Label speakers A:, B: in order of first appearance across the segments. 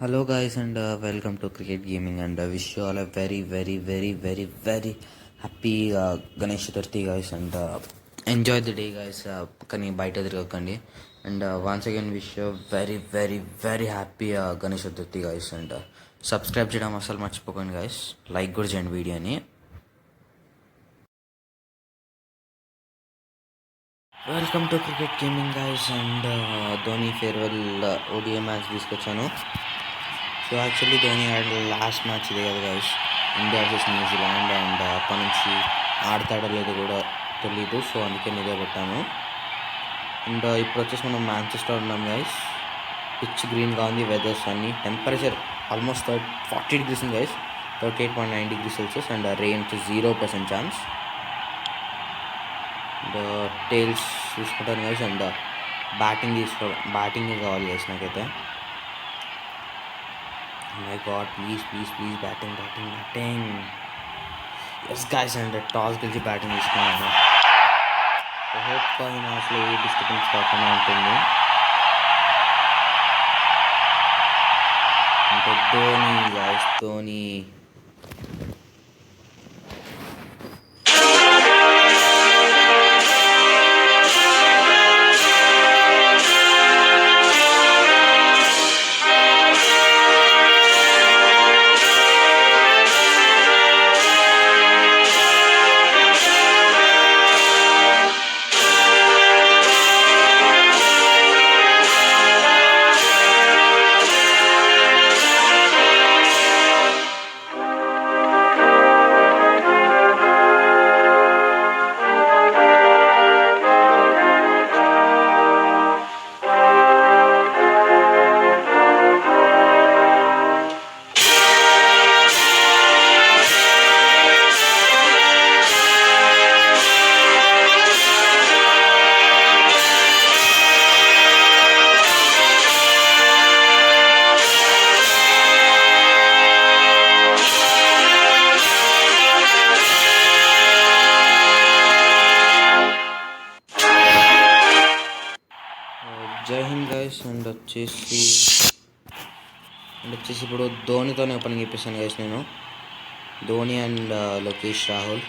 A: Hello guys and welcome to Cricket Gaming and wish you all a very happy Ganesh Chaturthi guys and enjoy the day guys. Kani baita tiragakandi and once again wish you a very happy Ganesh Chaturthi guys and subscribe చేయడం అసలు మర్చిపోకండి guys, like కూడా చేయండి వీడియోని. Welcome to cricket gaming guys and Dhoni farewell ODI match తీసుకొచ్చాను. So actually Dhoni ఆడిన last match ఇదే కదా guys, India versus New Zealand and అప్పటి నుంచి ఆడతాడో లేదో కూడా తెలీదు. సో అందుకే ఇదే పెట్టాను. అండ్ ఇప్పుడు వచ్చేసి మనం మాంచెస్టర్ ఉన్నాం గైస్. పిచ్ గ్రీన్గా ఉంది, వెదర్స్ అన్ని, టెంపరేచర్ ఆల్మోస్ట్ 40 degrees ఉంది guys, 38.9 degrees Celsius and rain 0% chance. And tails చూసుకుంటాను గైస్ అండ్ బ్యాటింగ్ కావాలి గైస్ నాకైతే. My God, please batting. Yes guys, and toss గెలిచి బ్యాటింగ్ తీసుకున్నాను. హోప్ ఈ మ్యాచ్లో ఏ డిస్టర్బెన్స్ కాకుండా ఉంటుంది. అంటే ధోని జై హింద్ గైస్. అండ్ వచ్చేసి ఇప్పుడు ధోనితోనే ఓపెనింగ్ ఇప్పిస్తాను గైస్ నేను. Dhoni and Lokesh Rahul.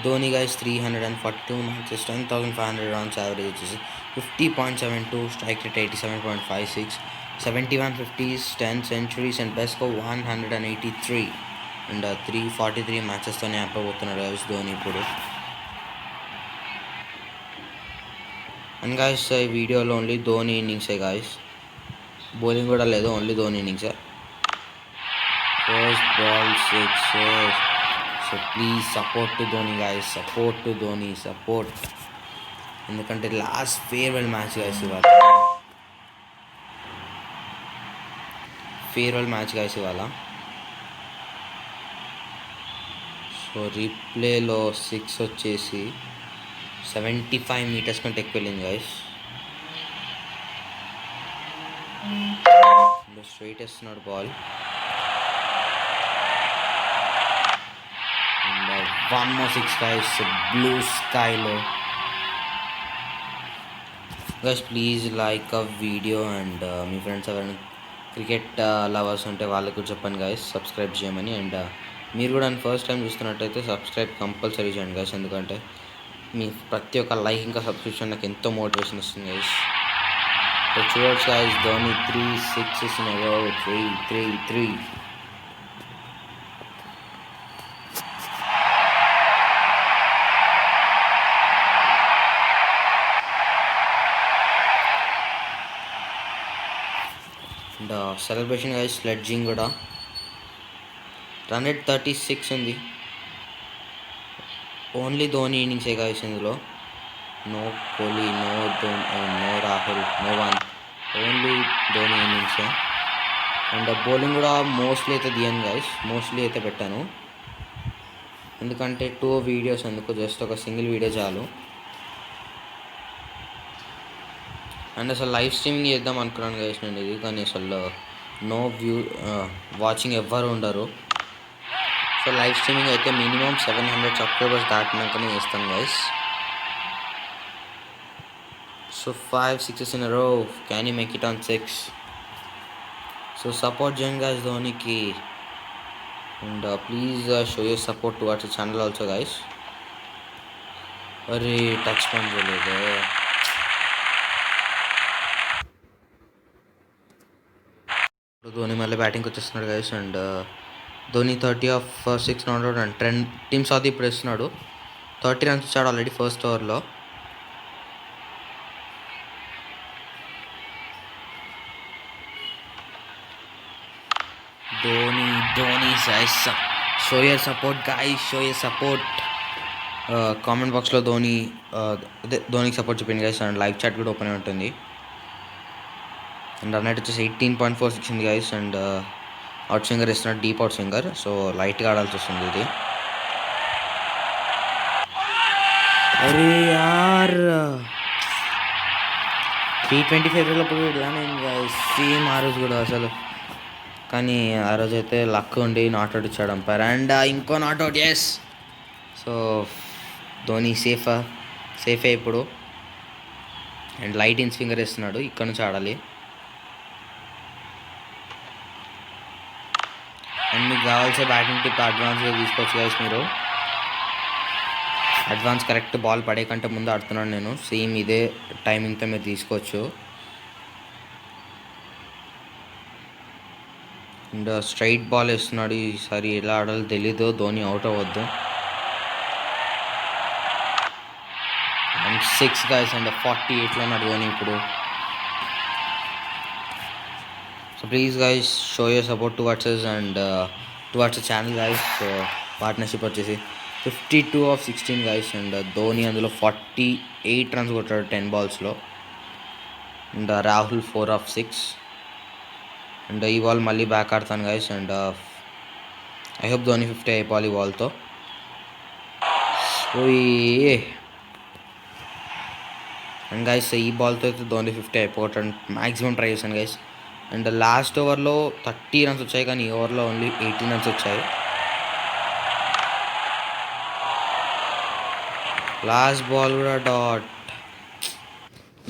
A: Dhoni guys 342 matches, 10,500 runs average వచ్చేసి 50.72, strike rate 87.56, 71 50s, 10 centuries and best score 183 and 343 మ్యాచెస్తోనే ఆపబోతున్నాడు గైస్ ధోని ఇప్పుడు. అండ్ గైస్ ఈ వీడియోలో ఓన్లీ ధోని ఇన్నింగ్సే గైస్, బౌలింగ్ కూడా లేదు, ఓన్లీ ధోని ఇన్నింగ్సే. First ball 6. So please support to Dhoni guys, support ఎందుకంటే లాస్ట్ ఫేర్వెల్ మ్యాచ్ గైస్, ఇవాళ ఇవాళ. సో రీప్లేలో 6 వచ్చేసి 75 meters కంటే ఎక్కువ వెళ్ళింది గైస్. స్ట్రైట్ వేస్తున్నాడు ball and 1 more 6 guys, blue స్కైలో. Guys please like a video and మీ ఫ్రెండ్స్ ఎవరైనా క్రికెట్ లవర్స్ ఉంటే వాళ్ళకు చెప్పండి గైస్ సబ్స్క్రైబ్ చేయమని. అండ్ మీరు కూడా ఫస్ట్ టైం చూస్తున్నట్టయితే సబ్స్క్రైబ్ కంపల్సరీ చేయండి గైస్, ఎందుకంటే మీ ప్రతి ఒక్క లైక్ ఇంకా సబ్స్క్రిప్షన్ నాకు ఎంతో మోటివేషన్ ఇస్తుంది గైస్. చూడొచ్చు guys, Dhoni 3 6s in a row, 3. And celebration guys, sledging కూడా. రన్ రేట్ 36 ఉంది. ఓన్లీ ధోని ఇన్నింగ్సే గైస్ ఇందులో. No Kohli, no Rahul, no one, only Dhoni ఇన్నింగ్సే. అండ్ బౌలింగ్ కూడా మోస్ట్లీ అయితే దియను గైస్, మోస్ట్లీ అయితే పెట్టాను, ఎందుకంటే 2 వీడియోస్ ఎందుకు, జస్ట్ ఒక సింగిల్ వీడియో చాలు. అండ్ అసలు లైవ్ స్ట్రీమింగ్ చేద్దాం అనుకున్నాను గైస్ నేను ఇది, కానీ అసలు నో వాచింగ్ ఎవ్వరు ఉండరు. సో లైవ్ స్ట్రీమింగ్ అయితే మినిమం 700 సబ్స్క్రైబర్స్ దాటినాకనే చేస్తాను guys. So 5 sixes in a row. Can you make it on 6? So support Jen guys Dhoni ki, and please show your support towards the channel also guys. अरे touch point बोलेगा. ధోని మళ్ళీ బ్యాటింగ్కి వచ్చేస్తున్నాడు guys. And Dhoni 30 of 6 not out and Trent Tim Southee ఇప్పుడు వేస్తున్నాడు. 30 runs ఇచ్చాడు already first ఓవర్లో. Dhoni guys, show your support guys, show your support. Comment బాక్స్లో ధోనికి సపోర్ట్ చెప్పింది గైస్. అండ్ లైవ్ చాట్ కూడా ఓపెన్ అయి ఉంటుంది. అండ్ రన్ రేట్ వచ్చేసి 18.46 ఉంది గైస్. అండ్ అవుట్ స్వింగర్ ఇస్తున్నాడు, డీప్ అవుట్ స్వింగర్. సో లైట్గా ఆడాల్సి వస్తుంది ఇది. అరే యార్, T20 అప్పుడు ఇలానే గైస్, సేమ్ ఆ రోజు కూడా అసలు. కానీ ఆ రోజు అయితే లక్ ఉండి నాట్అవుట్ ఇచ్చాడు అంపైర్. అండ్ ఇంకో నాట్అవుట్, ఎస్. సో ధోని సేఫే ఇప్పుడు. అండ్ లైట్ ఇన్ స్వింగర్ ఇస్తున్నాడు, ఇక్కడ నుంచి ఆడాలి. అండ్ మీకు కావాల్సిన బ్యాటింగ్ టిప్ అడ్వాన్స్గా తీసుకోవచ్చు గైస్ మీరు. అడ్వాన్స్ కరెక్ట్ బాల్ పడే కంటే ముందు ఆడుతున్నాను నేను. సేమ్ ఇదే టైమింగ్తో మీరు తీసుకోవచ్చు. అండ్ స్ట్రైట్ బాల్ వేస్తున్నాడు ఈసారి. ఎలా ఆడాలో తెలీదు. ధోని అవుట్ అవ్వద్దు. And 6 guys. అండ్ 48లో ఉన్నాడు ధోని ఇప్పుడు. So please guys, show your support towards us and towards the channel guys. So partnership వచ్చేసి 52 ఆఫ్ 16 గైస్. అండ్ ధోని అందులో 48 రన్స్ కొట్టాడు 10 బాల్స్లో. And Rahul 4 of 6. అండ్ ఈ బాల్ మళ్ళీ బ్యాక్ ఆడతాను guys. And I hope Dhoni 50 అయిపోవాలి ఈ బాల్తో. అండ్ గైస్ ఈ బాల్తో అయితే ధోని 50 అయిపోవటానికి మ్యాక్సిమం ట్రై చేశాను గైస్. అండ్ లాస్ట్ ఓవర్లో 30 రన్స్ వచ్చాయి, కానీ ఈ ఓవర్లో ఓన్లీ 18 రన్స్ వచ్చాయి. లాస్ట్ బాల్ కూడా డాట్.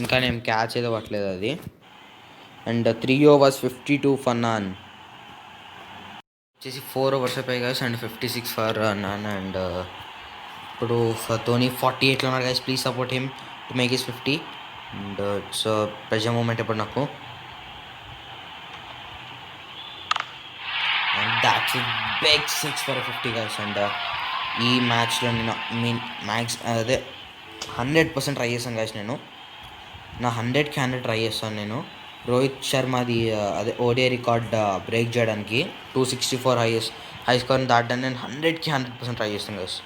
A: ఇంకా నేను క్యాచ్ ఏదో పట్టలేదు అది. అండ్ 3 overs 52 ఫర్ నాన్ వచ్చేసి 4 overs అయిపోయాయి guys. And 56 for none. And ఇప్పుడు ధోని 48లో ఉన్నారు guys. Please support him to make his 50. And it's pressure moment ఇప్పుడు నాకు. And that's big 6 for 50 guys. And ఈ మ్యాచ్లో నేను అదే 100% ట్రై చేశాను గైస్. నేను నా 100కి 100 ట్రై చేస్తాను నేను. రోహిత్ శర్మది అదే ఓడిఐ రికార్డ్ బ్రేక్ చేయడానికి 264 హై స్కోర్ని దాటడానికి నేను 100కి 100% ట్రై చేస్తాను గైస్.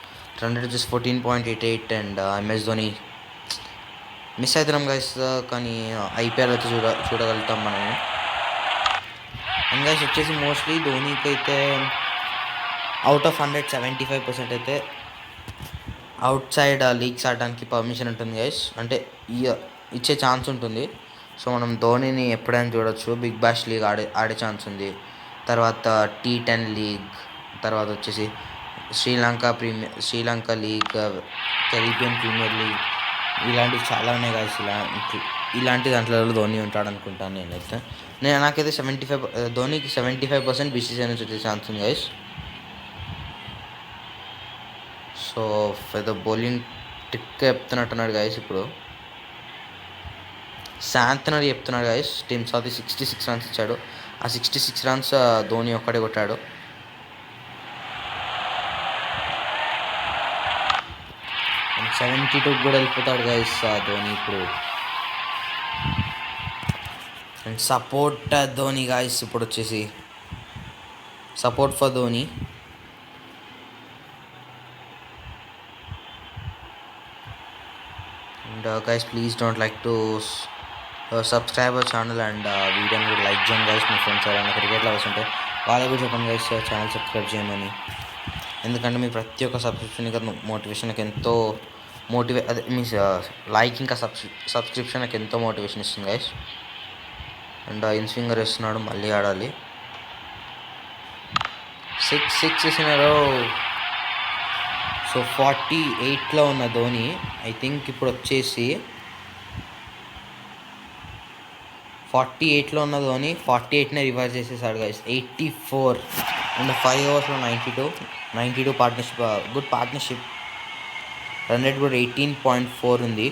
A: 100 వచ్చేసి 14.88. అండ్ ఎంఎస్ ధోని మిస్ అవుతున్నాం గైస్, కానీ ఐపీఎల్ అయితే చూడగలుగుతాం మనము. అండ్ గైస్ వచ్చేసి మోస్ట్లీ ధోనికి అయితే అవుట్ ఆఫ్ 100 75% అయితే అవుట్ సైడ్ లీగ్స్ ఆడడానికి పర్మిషన్ ఉంటుంది గైస్. అంటే ఇచ్చే ఛాన్స్ ఉంటుంది. సో మనం ధోనిని ఎప్పుడైనా చూడొచ్చు. బిగ్ బాష్ లీగ్ ఆడే ఛాన్స్ ఉంది. తర్వాత T10 లీగ్, తర్వాత వచ్చేసి Sri Lanka league, Caribbean premier league, ఇలాంటివి చాలా ఉన్నాయి గైస్. ఇలాంటి దాంట్లో ధోని ఉంటాడు అనుకుంటాను నేనైతే. నాకైతే ధోనికి 75% BCCI నుంచి వచ్చే ఛాన్స్ ఉంది గైస్. సో ఏదో బౌలింగ్ ట్రిక్ చెప్తున్నట్టున్నాడు గైస్. ఇప్పుడు శాంతనర్ చెప్తున్నాడు గైస్. టీమ్ సాది 66 రన్స్ ఇచ్చాడు. ఆ 66 రన్స్ ధోని ఒక్కడే కొట్టాడు. అండ్ 72 కూడా వెళ్ళిపోతాడు గైస్ ధోని ఇప్పుడు. And support Dhoni guys. ఇప్పుడు వచ్చేసి support for Dhoni. And guys please don't like to subscribe our channel. And వీడియోని కూడా లైక్ చేయండి గైస్. మీ ఫ్రెండ్స్ ఎవరైనా క్రికెట్ లవర్స్ ఉంటే వాళ్ళకు కూడా చెప్పండి గైస్ ఛానల్ సబ్స్క్రైబ్ చేయమని. ఎందుకంటే మీ ప్రతి ఒక్క సబ్స్క్రిప్షన్ ఇంకా మోటివేషన్కి ఎంతో మీ లైక్ ఇంకా సబ్స్క్రిప్షన్కి ఎంతో మోటివేషన్ ఇస్తుంది గైస్. అండ్ ఇన్ స్వింగర్ వేస్తున్నాడు, మళ్ళీ ఆడాలి. 6 వేసినారు. సో 48లో ఉన్న ధోని ఐ థింక్ ఇప్పుడు వచ్చేసి 48లో ఉన్న ధోని 48నే రివర్స్ చేసేసాడు guys. 84 and 5 ఓవర్స్లో 92 partnership, good partnership. Run rate కూడా 18.4 ఉంది.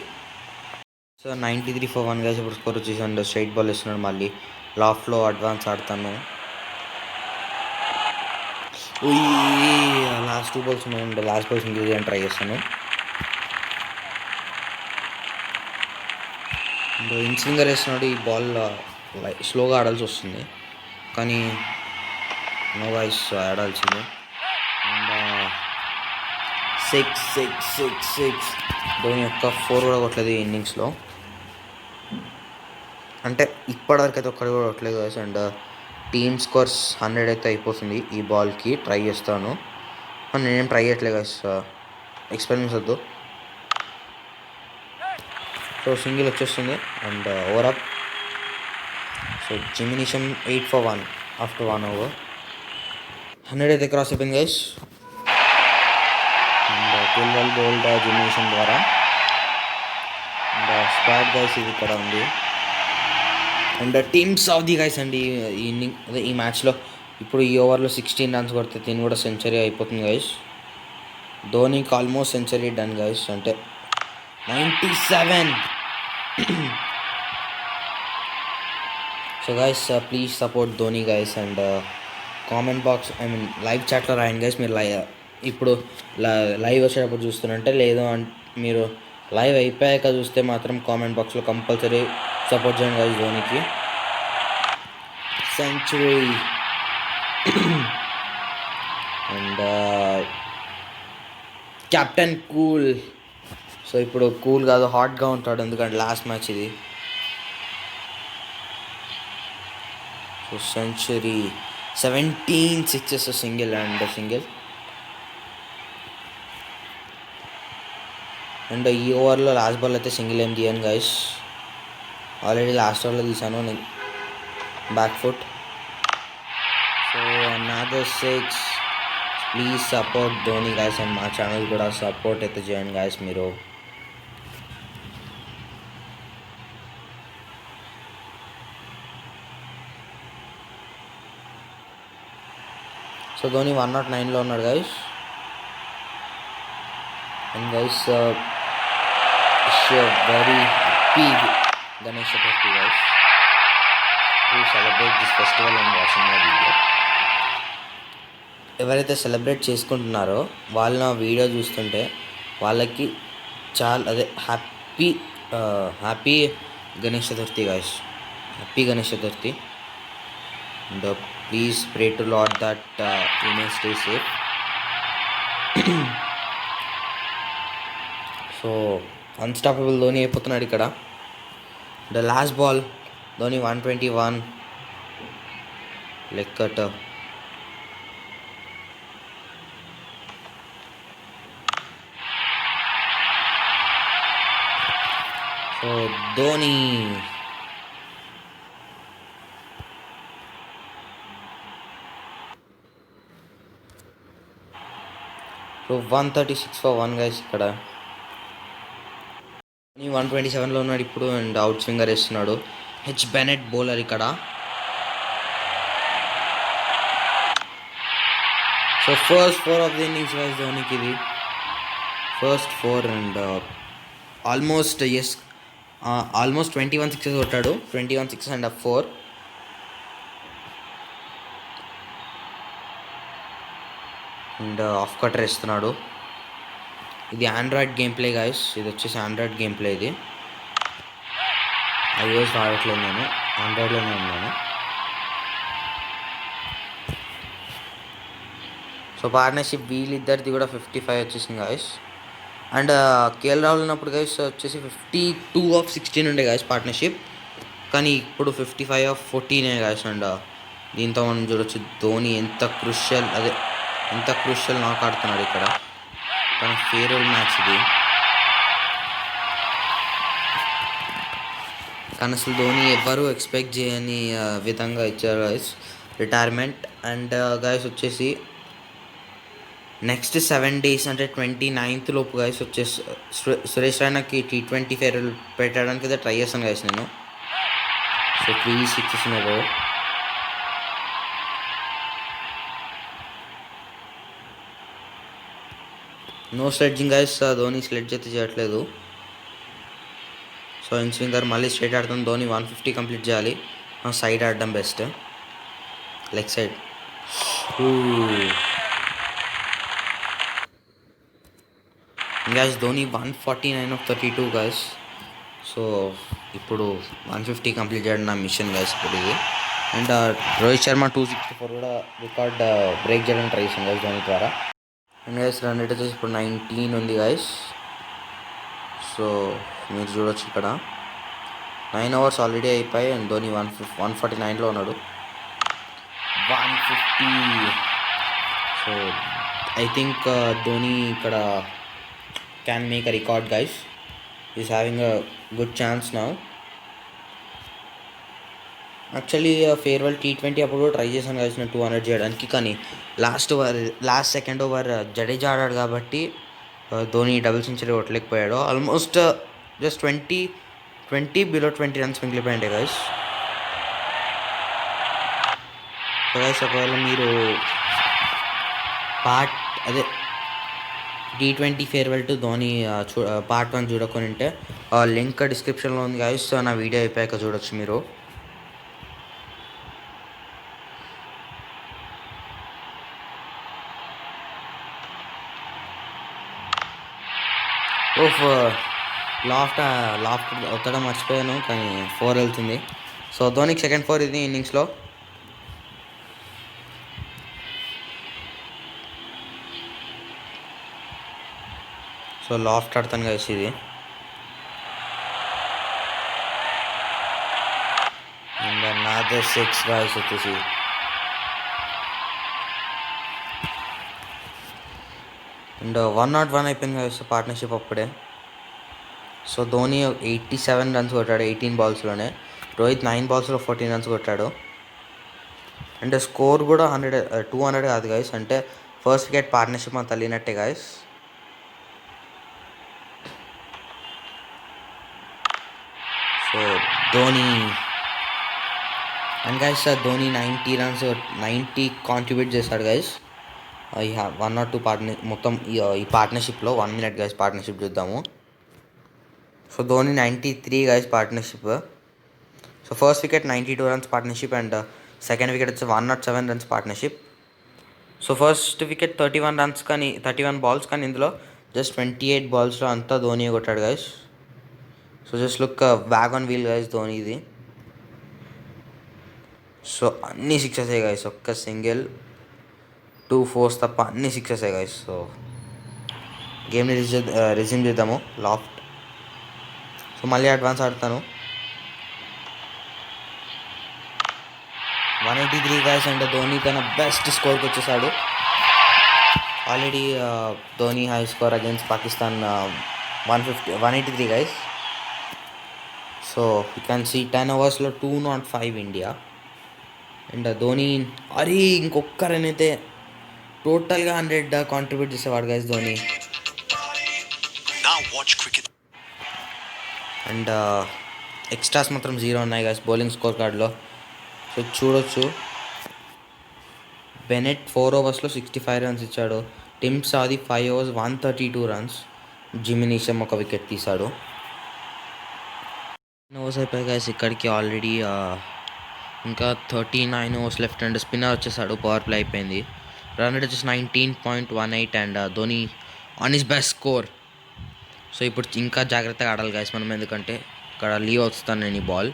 A: So 93 for 1 guys. ఇప్పుడు స్కోర్ వచ్చేసి అండ్ స్ట్రైట్ బాల్ ఇస్తున్నాడు. మళ్ళీ లాఫ్ట్లో అడ్వాన్స్ ఆడతాను. లాస్ట్ 2 balls ఉన్నాయండి. లాస్ట్ బాల్ సింగిల్ అని ట్రై చేస్తాను. అండ్ ఇన్స్వింగర్ వేస్తున్నాడు. ఈ బాల్ స్లోగా ఆడాల్సి వస్తుంది, కానీ నో గైస్ ఆడాల్సింది. అండ్ 6 ధోని యొక్క 4 కూడా కొట్టలేదు ఈ ఇన్నింగ్స్లో. అంటే ఇప్పటివరకు అయితే ఒక్కటి కూడా కొట్టలేదు గైస్. అండ్ టీమ్ స్కోర్స్ 100 అయితే అయిపోతుంది ఈ బాల్కి. ట్రై చేస్తాను, నేనేం ట్రై చేయట్లేదు గైస్, ఎక్స్పెరిమెంట్స్ వద్దు. సో సింగిల్ వచ్చేస్తుంది and over up. So Jimmy Neesham 8 for 1 after 1 over. 100 అయితే క్రాస్ అయిపోయింది గైస్. అండ్ 12 బౌల్డ్ జిమినిషన్ ద్వారా. అండ్ స్క్వాడ్ గైస్ ఇది ఇక్కడ ఉంది. అండ్ టీమ్ సౌదీ గైస్ అండి ఈ ఇన్నింగ్ అదే ఈ మ్యాచ్లో ఇప్పుడు ఈ ఓవర్లో 16 runs కొడితే దీన్ని కూడా సెంచరీ అయిపోతుంది గైస్. ధోనికి ఆల్మోస్ట్ సెంచరీ డన్ గైస్. అంటే 97. So guys please support Dhoni guys. And comment box live చాట్లో రాయండి గైస్. మీరు ఇప్పుడు లైవ్ వచ్చేటప్పుడు చూస్తున్నంటే, లేదు మీరు లైవ్ అయిపోయాక చూస్తే మాత్రం కామెంట్ బాక్స్లో కంపల్సరీ సపోర్ట్ చేయండి గైస్ ధోనికి. Century. And captain cool. So ఇప్పుడు కూల్ కాదు, హాట్గా ఉంటాడు, ఎందుకంటే లాస్ట్ మ్యాచ్ ఇది. So century, 17 sixes single and single. And ఈ ఓవర్లో లాస్ట్ బాల్ అయితే సింగిల్ ఏం తీయను గైస్. ఆల్రెడీ లాస్ట్ ఓవర్లో తీసాను back foot. So another 6. Please support Dhoni guys. And మా ఛానల్ కూడా సపోర్ట్ అయితే చేయండి గైస్ మీరు. సో ధోని 109లో ఉన్నాడు guys. And guys very happy Ganesh Chaturthi guys to celebrate this festival and watching my video. ఎవరైతే సెలబ్రేట్ చేసుకుంటున్నారో వాళ్ళు నా వీడియో చూస్తుంటే వాళ్ళకి చాలా happy Ganesh Chaturthi guys. Happy Ganesh Chaturthi. And please pray to lord that you may stay safe. So unstoppable Dhoni అయిపోతున్నాడు ఇక్కడ. The last ball Dhoni 121 లెక్కట. So Dhoni so 136 for 1 guys ఇక్కడ. 127లో ఉన్నాడు ఇప్పుడు. అండ్ అవుట్ స్వింగర్ వేస్తున్నాడు. హెచ్ బెనెట్ బౌలర్ ఇక్కడ. So first 4 of the innings guys ధోనికి ఇది. ఫస్ట్ 4 అండ్ ఆల్మోస్ట్ 21 sixes కొట్టాడు. 21 6 అండ్ 4. అండ్ ఆఫ్ కటర్ వేస్తున్నాడు. ఇది ఆండ్రాయిడ్ గేమ్ ప్లే గైస్. ఇది వచ్చేసి ఆండ్రాయిడ్ గేమ్ ప్లే. ఇది iOS వాడట్లేదు, నేను ఆండ్రాయిడ్లోనే ఉన్నాను. సో పార్ట్నర్షిప్ వీళ్ళిద్దరిది కూడా 55 వచ్చేసింది గైస్. అండ్ కేఎల్ రాహుల్ ఉన్నప్పుడు గైస్ వచ్చేసి 52 of 16 ఉండే గైస్ పార్ట్నర్షిప్, కానీ ఇప్పుడు 55 of 14 గైస్. అండ్ దీంతో మనం చూడొచ్చు ధోని ఎంత క్రూషియల్ నాక్ ఆడుతున్నాడు ఇక్కడ. తన ఫేవరెట్ మ్యాచ్ ఇది. కానీ అసలు ధోని ఎవ్వరూ ఎక్స్పెక్ట్ చేయని విధంగా ఇచ్చారు గైస్ రిటైర్మెంట్. అండ్ గైస్ వచ్చేసి నెక్స్ట్ 7 days అంటే 29th లోపు గైస్ వచ్చేసి సురేష్ రైనాకి T20 ఫేర్వెల్ పెట్టడానికి అయితే ట్రై చేస్తాను గైస్ నేను. So 3 6 in a row. No sledging guys. Dhoni sledge అయితే చేయట్లేదు. సో ఇన్ స్వింగర్ మళ్ళీ స్ట్రైట్ ఆడతాం. ధోని 150 కంప్లీట్ చేయాలి. సైడ్ ఆడడం best, leg side. Guys Dhoni 149/32 guys. So ఇప్పుడు 150 కంప్లీట్ చేయడం నా మిషన్ గైస్ ఇప్పుడు ఇది. అండ్ రోహిత్ శర్మ 264 కూడా రికార్డ్ బ్రేక్ చేయడానికి ట్రై చేశాను గైస్ ధోని ద్వారా. అండ్ గైస్ రన్ రేట్ వచ్చేసి ఇప్పుడు 19 ఉంది గైస్. సో మీరు చూడొచ్చు ఇక్కడ 9 ఓవర్స్ ఆల్రెడీ అయిపోయి అండ్ ధోని 149లో ఉన్నాడు. 150. సో ఐ థింక్ ధోని ఇక్కడ can make a record guys. Is having a good chance now. Actually farewell T20 అప్పుడు కూడా ట్రై చేశాను గైస్ నేను 200 చేయడానికి. కానీ లాస్ట్ సెకండ్ ఓవర్ జడేజా ఆడాడు కాబట్టి ధోని డబుల్ సెంచరీ కొట్టలేకపోయాడు. ఆల్మోస్ట్ జస్ట్ 20 బిలో 20 రన్స్ మిగిలిపోయాయి గైస్. సో గైస్ ఒకవేళ మీరు T20 farewell to Dhoni part 1 చూడకొని ఉంటే లింక్ డిస్క్రిప్షన్లో ఉంది గైస్. సో నా వీడియో అయిపోయాక చూడొచ్చు మీరు. లాఫ్ట్ ఒత్తడం మర్చిపోయాను కానీ 4 వెళ్తుంది. సో ధోనికి సెకండ్ 4 ఇది ఇన్నింగ్స్లో. సో లాఫ్ట్ ఆడతాను గైస్ ఇది. అండ్ నాదర్ 6 గైస్ వచ్చేసి. అండ్ 101 అయిపోయింది గైస్ పార్ట్నర్షిప్ అప్పుడే. సో ధోని 87 రన్స్ కొట్టాడు 18 బాల్స్లోనే. రోహిత్ 9 బాల్స్లో 14 రన్స్ కొట్టాడు. అండ్ స్కోర్ కూడా 200 కాదు గైస్. అంటే ఫస్ట్ వికెట్ పార్ట్నర్షిప్ అంత తల్లినట్టే guys. So Dhoni and guys Dhoni 90 contribute చేశాడు గైస్. ఈ 1 or 2 మొత్తం ఈ పార్ట్నర్షిప్లో 1 minute గైస్ పార్ట్నర్షిప్ చూద్దాము. So Dhoni 93 guys partnership. So first wicket 92 runs partnership and second wicket వచ్చి 107 runs partnership. So first wicket 31 runs కానీ 31 బాల్స్ కానీ ఇందులో జస్ట్ 28 బాల్స్లో అంతా ధోని కొట్టాడు guys. So just look bag on wheel guys Dhoni ఇది. సో అన్నీ 6 guys. ఒక్క సింగిల్ 2 4s తప్ప అన్నీ 6 గైస్. సో గేమ్ని రిజ్యూమ్ చేద్దాము. లాఫ్ట్. సో మళ్ళీ అడ్వాన్స్ ఆడతాను. 183 గైస్. అండ్ ధోని తన బెస్ట్ స్కోర్కి వచ్చేసాడు. Already Dhoni high score against Pakistan 183 guys. So you can see 10 ఓవర్స్లో 205 ఇండియా. అండ్ ధోని ఇంకొక్క రన్ అయితే టోటల్గా 100 కాంట్రిబ్యూట్ చేసేవాడు గైస్ ధోని. అండ్ ఎక్స్ట్రాస్ మాత్రం 0 ఉన్నాయి గైస్ బౌలింగ్ స్కోర్ కార్డ్లో. సో చూడొచ్చు బెనెట్ 4 ఓవర్స్లో 65 రన్స్ ఇచ్చాడు. Tim Southee 5 overs 132 runs. Jimmy Neesham ఒక వికెట్ తీశాడు. 9 ఓవర్స్ అయిపోయాయి గైస్ ఇక్కడికి ఆల్రెడీ. ఇంకా 39 ఓవర్స్ లెఫ్ట్. అండ్ స్పిన్నర్ వచ్చేసాడు. పవర్ ప్లే అయిపోయింది. రన్ రేట్ వచ్చేసి 19.18 and Dhoni on his best score. So ఇప్పుడు ఇంకా జాగ్రత్తగా ఆడాలి గైస్ మనం, ఎందుకంటే ఇక్కడ లీవ్ వస్తాను నేను ఈ బాల్.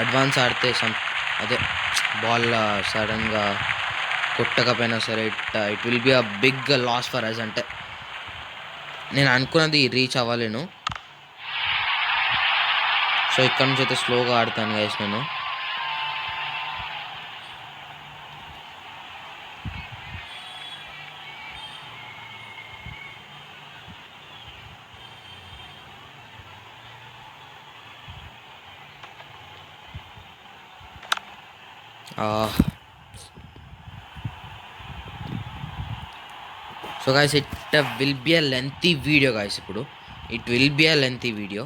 A: అడ్వాన్స్ ఆడితే అదే బాల్ సడన్గా కొట్టకపోయినా సరే it will be a big loss for us. అంటే నేను అనుకున్నది రీచ్ అవ్వలేను. సో ఇక్కడ నుంచి అయితే స్లోగా ఆడతాను గైస్ నేను. So guys it will be a lengthy video guys. ఇప్పుడు it will be a lengthy video.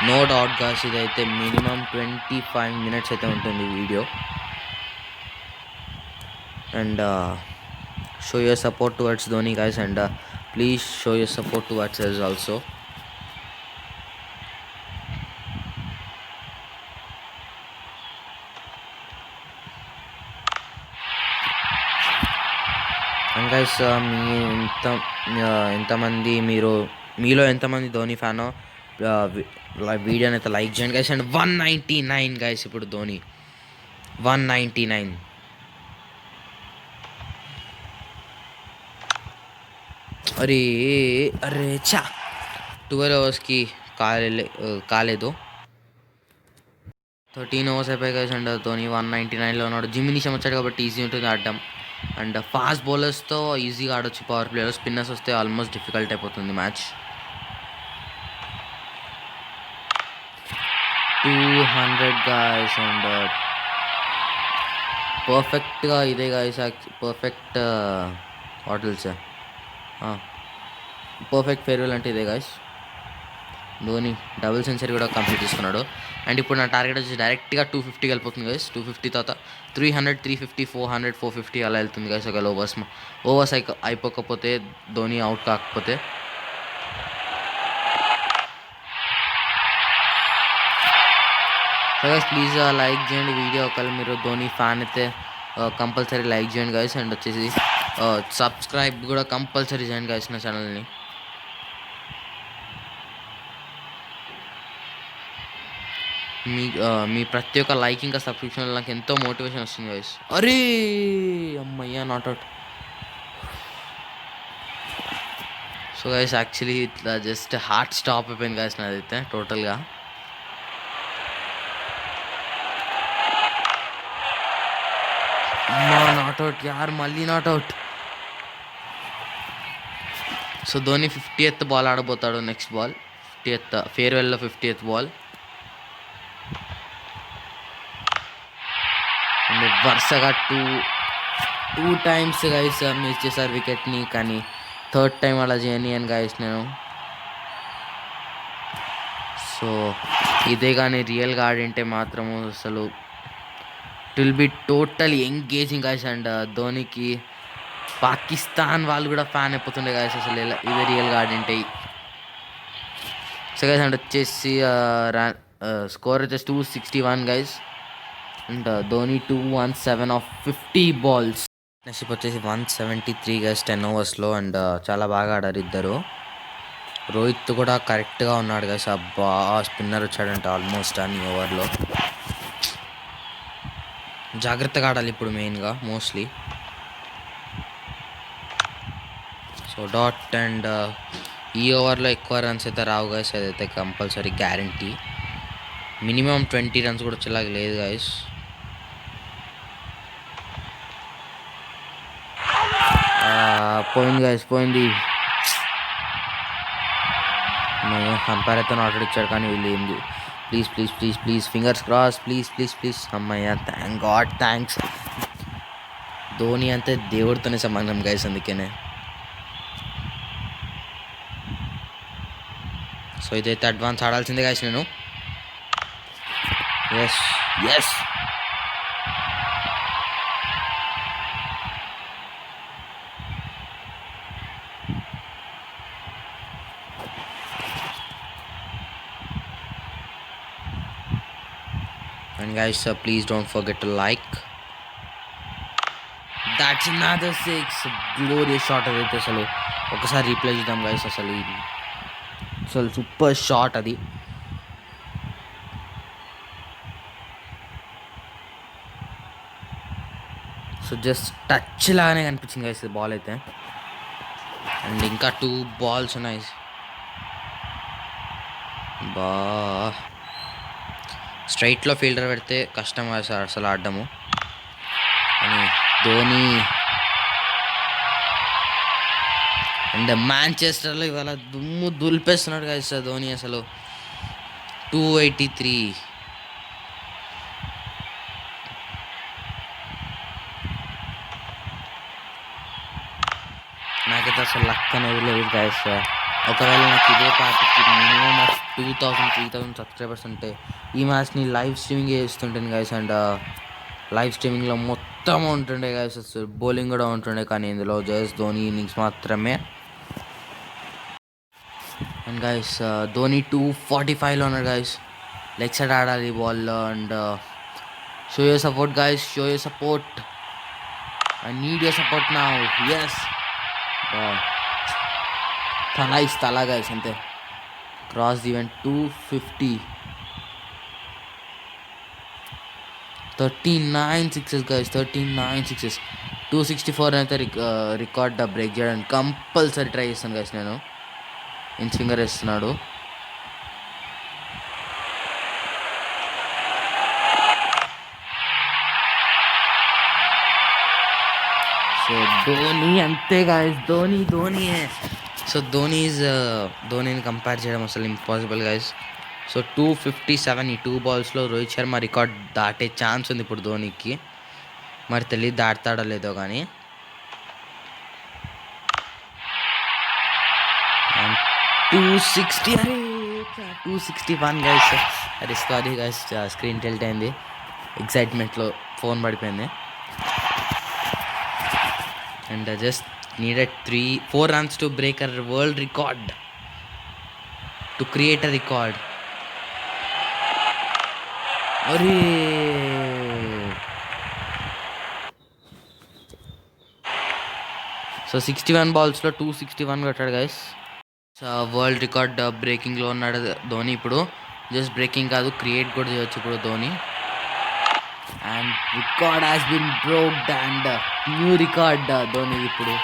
A: No doubt guys ఇదైతే మినిమం 25 minutes అయితే ఉంటుంది video. And show your support towards Dhoni guys, and please show your support towards us also. And guys ఎంతమంది మీలో ఎంతమంది ధోని ఫ్యానో వీడియోని అయితే like చేయండి గైస్. అండ్ 199 గైస్ ఇప్పుడు ధోని 199. అరే అరే చా 12 అవర్స్కి కాలేదు. 13 అవర్స్ అయిపోయి గైస్. అండ్ ధోని 199లో ఉన్నాడు. జిమ్ నిషం వచ్చాడు కాబట్టి ఈజీ ఉంటుంది ఆడడం. అండ్ ఫాస్ట్ బౌలర్స్తో ఈజీగా ఆడొచ్చు పవర్ ప్లేలో. స్పిన్నర్స్ వస్తే ఆల్మోస్ట్ డిఫికల్ట్ అయిపోతుంది మ్యాచ్. 200 గాయస్. అండ్ పర్ఫెక్ట్గా ఇదే guys, perfect hotels, perfect farewell అంటే ఇదే గాయస్. ధోని డబుల్ సెంచరీ కూడా కంప్లీట్ చేసుకున్నాడు. అండ్ ఇప్పుడు నా టార్గెట్ వచ్చి డైరెక్ట్గా 250 వెళ్ళిపోతుంది గైస్. 250 తర్వాత 300, 350, 400, 450 అలా వెళ్తుంది గైస్. ఒకవేళ ఓవర్స్ అయిపోకపోతే, ధోని అవుట్ కాకపోతే. సో గైస్ ప్లీజ్ లైక్ చేయండి వీడియో. ఒకవేళ మీరు ధోని ఫ్యాన్ అయితే కంపల్సరీ లైక్ చేయండి గైస్. అండ్ వచ్చేసి సబ్స్క్రైబ్ కూడా కంపల్సరీ చేయండి గైస్ నా ఛానల్ని. మీ ప్రతి ఒక్క లైక్ ఇంకా సబ్స్క్రిప్షన్ నాకు ఎంతో మోటివేషన్ వస్తుంది గైస్. అరే అమ్మయ్యా not out. So guys actually ఇట్లా జస్ట్ హార్ట్ స్టాప్ అయిపోయింది గైస్ నాదైతే టోటల్గా. నాట్ అవుట్ యార్, మళ్ళీ not out. So Dhoni 50th ball ఆడబోతాడు. నెక్స్ట్ బాల్ 50th ఫేర్వెల్లో 50th బాల్. అండ్ వరుసగా టూ టైమ్స్ గైస్ మిస్ చేశారు వికెట్ని. కానీ థర్డ్ టైం అలా చేయనియను గైస్ నేను. సో ఇదే కానీ రియల్గా ఆడింటే మాత్రము అసలు it will be total engaging guys. And ధోనికి పాకిస్తాన్ వాళ్ళు కూడా ఫ్యాన్ అయిపోతుండే గైస్ అసలు ఇదే రియల్గా ఆడింటే. సో గైస్ అండ్ వచ్చేసి స్కోర్ వచ్చేసి 261 guys. And Dhoni 217 of 50 balls. Next వచ్చేసి 173 గైస్ 10 ఓవర్స్లో. అండ్ చాలా బాగా ఆడారు ఇద్దరు. రోహిత్ కూడా కరెక్ట్గా ఉన్నాడు గైస్. అబ్బా స్పిన్నర్ వచ్చాడంటే ఆల్మోస్ట్ అన్ని ఓవర్లో. జాగ్రత్తగా ఆడాలి ఇప్పుడు మెయిన్గా మోస్ట్లీ. So dot. అండ్ ఈ ఓవర్లో ఎక్కువ రన్స్ అయితే రావు గైస్, అదైతే కంపల్సరీ గ్యారంటీ. మినిమం 20 runs కూడా వచ్చేలాగా లేదు గైస్. పోయింది గైస్, పోయింది. అంపైర్ అయితే నాట్ ఇచ్చాడు కానీ వీళ్ళు ఏంది. Please please please please fingers cross, please please please. అమ్మయ్య థ్యాంక్ గాడ్, థ్యాంక్స్. ధోని అంతే దేవుడితోనే సంబంధం గైస్, అందుకనే. సో ఇదైతే అడ్వాన్స్ ఆడాల్సిందే గైస్ నేను. Yes yes. And guys, please don't forget to like. That's another 6. Glorious shot అదైతే అసలు ఒకసారి రీప్లే చేద్దాం గైస్. అసలు సూపర్ షాట్ అది. సో జస్ట్ టచ్ లాగానే కనిపించింది గైస్ బాల్ అయితే. అండ్ ఇంకా 2 balls ఉన్నాయి. బా స్ట్రైట్లో ఫీల్డర్ పెడితే కష్టం అసలు ఆడడము. అని ధోని అండ్ మాంచెస్టర్లో ఇవాళ దుమ్ము దులిపేస్తున్నాడు గైస్ ధోని అసలు. 283. నాకైతే అసలు లక్ అనేది లేదు గైస్. ఒకవేళ నాకు ఇదే పార్టీకి మినిమం 2,000 3,000 సబ్స్క్రైబర్స్ ఉంటే ఈ మ్యాచ్ని లైవ్ స్ట్రీమింగ్ చేస్తుంటాను గైస్. అండ్ లైవ్ స్ట్రీమింగ్లో మొత్తం ఉంటుండే గైస్, బౌలింగ్ కూడా ఉంటుండే, కానీ ఇందులో జస్ట్ ధోని ఇన్నింగ్స్ మాత్రమే. అండ్ గైస్ ధోని 245లో ఉన్నాడు గైస్. లెగ్ సైడ్ ఆడాలి బాల్లో. And show your support guys, show your support. I need your support now. Yes, Thala guys అంతే. Cross the event 250, 39 sixes guys, 39 sixes. 264 అయితే రికార్డ్ బ్రేక్ చేయడానికి కంపల్సరీ ట్రై చేస్తాను guys. నేను ఇన్స్ ఫింగర్ వేస్తున్నాడు. సో ధోని అంతే గైస్, ధోనియే. సో ధోనిని కంపేర్ చేయడం అసలు ఇంపాసిబుల్ గైస్. సో 257 ఈ 2 బాల్స్లో రోహిత్ శర్మ రికార్డ్ దాటే ఛాన్స్ ఉంది ఇప్పుడు ధోనికి. మరి తెలియదు దాటుతాడో లేదో కానీ. 261 గైస్. అరే సారీ గైస్, స్క్రీన్ టెల్ట్ అయింది, ఎక్సైట్మెంట్లో ఫోన్ పడిపోయింది. And just needed 4 runs to break a world record, to create a record. Arey, so 61 balls lo 261 కొట్టాడు గైస్. సో వరల్డ్ రికార్డ్ బ్రేకింగ్లో ఉన్నాడు ధోని ఇప్పుడు. జస్ట్ బ్రేకింగ్ కాదు, క్రియేట్ కూడా చేయొచ్చు ఇప్పుడు ధోని. And record has been broked and new record Dhoni ఇప్పుడు.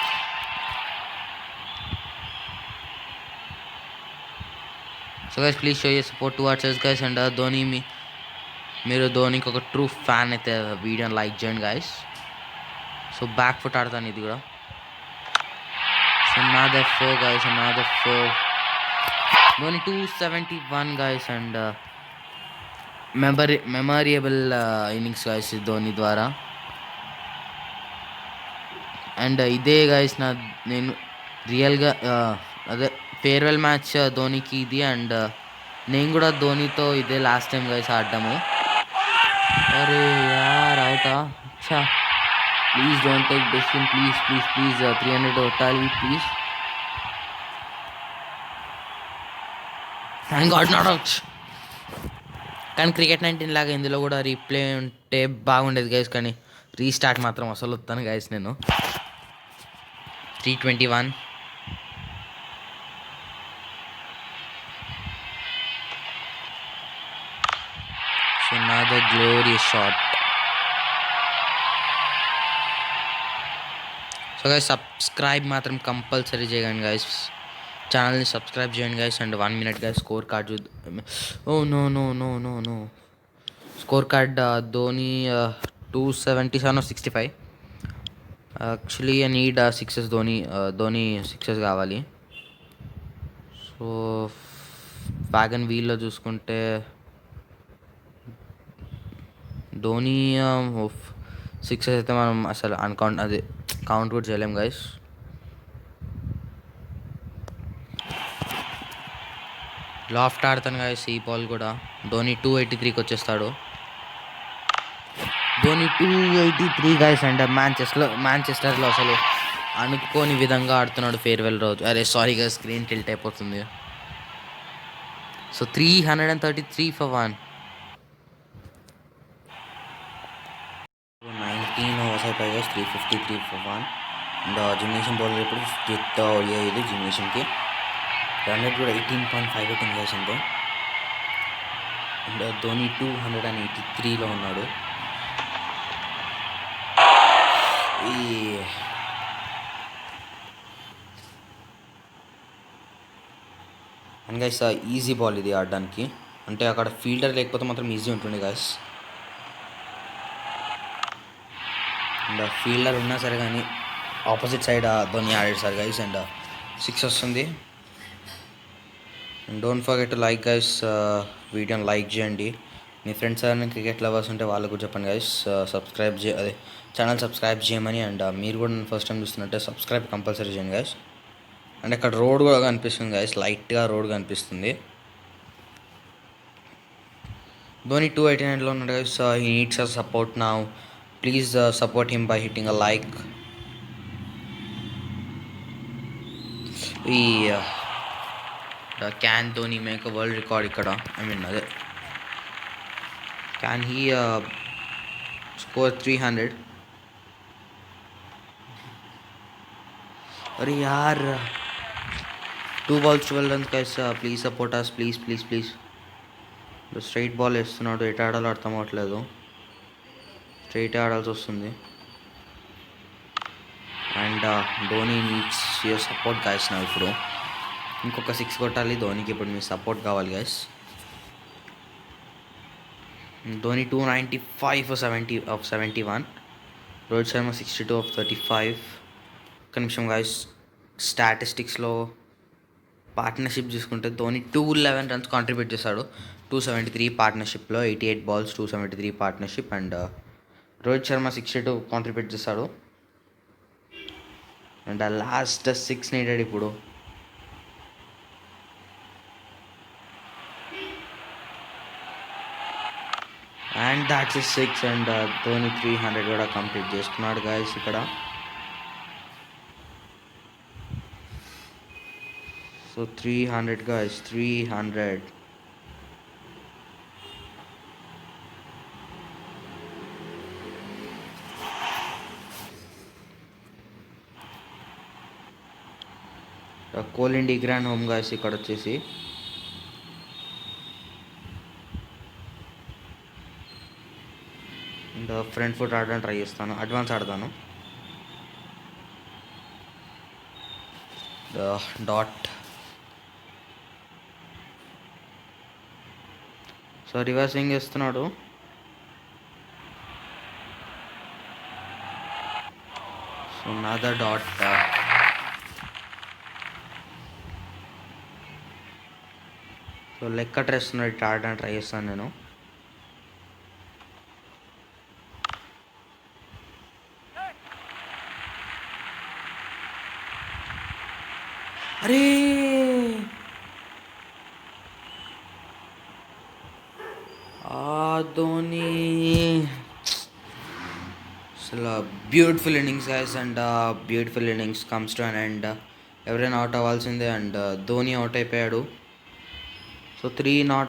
A: So guys please show your support towards us guys. And Dhoni మీరు ధోనికి ఒక ట్రూ ఫ్యాన్ అయితే వీడియోని లైక్ చేయండి గైస్. సో బ్యాక్ ఫుట్ ఆడతాను ఇది కూడా. So another 4 guys, another 4. Dhoni 271 guys. And memorable innings guys Dhoni ద్వారా. అండ్ ఇదే గైస్ నేను రియల్గా అదే ఫేర్వెల్ మ్యాచ్ ధోనికి ఇది. అండ్ నేను కూడా ధోనితో ఇదే లాస్ట్ టైం గైస్ ఆడ్డాము. అరే యార్ అవుతా, అచ్చా please don't take decision, please 300 కొట్టాలి please. Thank God not out. కానీ క్రికెట్ 19 లాగా ఇందులో కూడా రీప్లే ఉంటే బాగుండేది గైస్, కానీ రీస్టార్ట్ మాత్రం అసలు వస్తాను గైస్ నేను. 321. So another glorious shot. So guys subscribe మాత్రం కంపల్సరీ చేయండి గైస్, ఛానల్ని సబ్స్క్రైబ్ చేయండి guys. And 1 minute guys score card చూద్దాం. Oh no score card Dhoni 277 or 65. Actually I need sixes. Dhoni sixes కావాలి. సో వ్యాగన్ వీల్లో చూసుకుంటే ధోని సిక్సెస్ అయితే మనం అసలు కౌంట్ కూడా చేయలేం గైస్. లాఫ్ట్ ఆడతాను గైస్ ఈ బాల్ కూడా. ధోని 283కి వచ్చేస్తాడు. ధోని 283 గైస్. అండ్ మాంచెస్టర్లో అసలు అనుకోని విధంగా ఆడుతున్నాడు ఫేర్వెల్ రోజు. అరే సారీ గైస్, స్క్రీన్ టిల్ట్ అయిపోతుంది. So 333 for 1. 19 overs అయిపోయాయి గైస్, 353 for 1. అండ్ జిమ్నేషియం బౌలర్ ఇప్పుడు 50th ODI ఇది జిమ్నేషియంకి. రన్ రేట్ కూడా 18.58 గైస్ అంతే. అండ్ ధోని 283లో ఉన్నాడు. అండ్ గైస్ ఈజీ బాల్ ఇది ఆడడానికి, అంటే అక్కడ ఫీల్డర్ లేకపోతే మాత్రం ఈజీ ఉంటుండే గైస్. అండ్ ఫీల్డర్ ఉన్నా సరే కానీ ఆపోజిట్ సైడ్ ధోని ఆడాడు సార్ గైస్. అండ్ 6 వస్తుంది. And don't forget to like guys, వీడియోని లైక్ చేయండి. మీ ఫ్రెండ్స్ ఎవరైనా క్రికెట్ లవర్స్ ఉంటే వాళ్ళకు కూడా చెప్పండి గైస్ ఛానల్ సబ్స్క్రైబ్ చేయమని. అండ్ మీరు కూడా ఫస్ట్ టైం చూస్తున్నట్టే సబ్స్క్రైబ్ కంపల్సరీ చేయండి గైస్. అండ్ ఇక్కడ రోడ్ కూడా కనిపిస్తుంది గైస్, లైట్గా రోడ్ కనిపిస్తుంది. ధోని 289లో ఉన్నాడు guys. He needs a support now. Please support him by hitting a like. ఈ can Dhoni make a world record ఇక్కడ. ఐ మీన్ అదే క్యాన్ హీ స్కోర్ 300. अरे यार 2 balls 12 runs guys. Please support us, please please please. Straight ball వేస్తున్నాడు, ఎటు ఆడాలో అర్థం అవ్వట్లేదు. Straight ఆడాల్సి వస్తుంది. And Dhoni needs your support guys. నా ఇప్పుడు ఇంకొక 6 కొట్టాలి ధోనికి. ఇప్పుడు మీ సపోర్ట్ కావాలి guys. Dhoni 295 for 70 of 71. Rohit Sharma 62 of 35. ఒక్క నిమిషం గైస్. స్టాటిస్టిక్స్లో పార్ట్నర్షిప్ చూసుకుంటే ధోని 211 runs కాంట్రిబ్యూట్ చేశాడు. 273 పార్ట్నర్షిప్లో, 88 balls 273 partnership. And Rohit Sharma 62 contribute చేశాడు. అండ్ లాస్ట్ 6 నీడెడ్ ఇప్పుడు. And that's 6. అండ్ ధోని 300 కూడా కంప్లీట్ చేసుకున్నాడు గైస్ ఇక్కడ. So 300 guys, 300. కోల్ ఇండి గ్రాండ్ హోమ్ గాయస్ ఇక్కడ వచ్చేసి. అండ్ ఫ్రంట్ ఫుట్ ఆడడానికి ట్రై చేస్తాను, అడ్వాన్స్ ఆడతాను. డాట్. సో రివర్సింగ్ చేస్తున్నాడు. So Nadar dot. So leg cutter వేస్తున్నాడు, ఇట్లా ఆడడానికి ట్రై చేస్తాను నేను. అరే ధోని అసలు beautiful innings guys. And beautiful innings comes to an end. ఎవరైనా అవుట్ అవ్వాల్సిందే. అండ్ ధోని అవుట్ అయిపోయాడు. So 3 not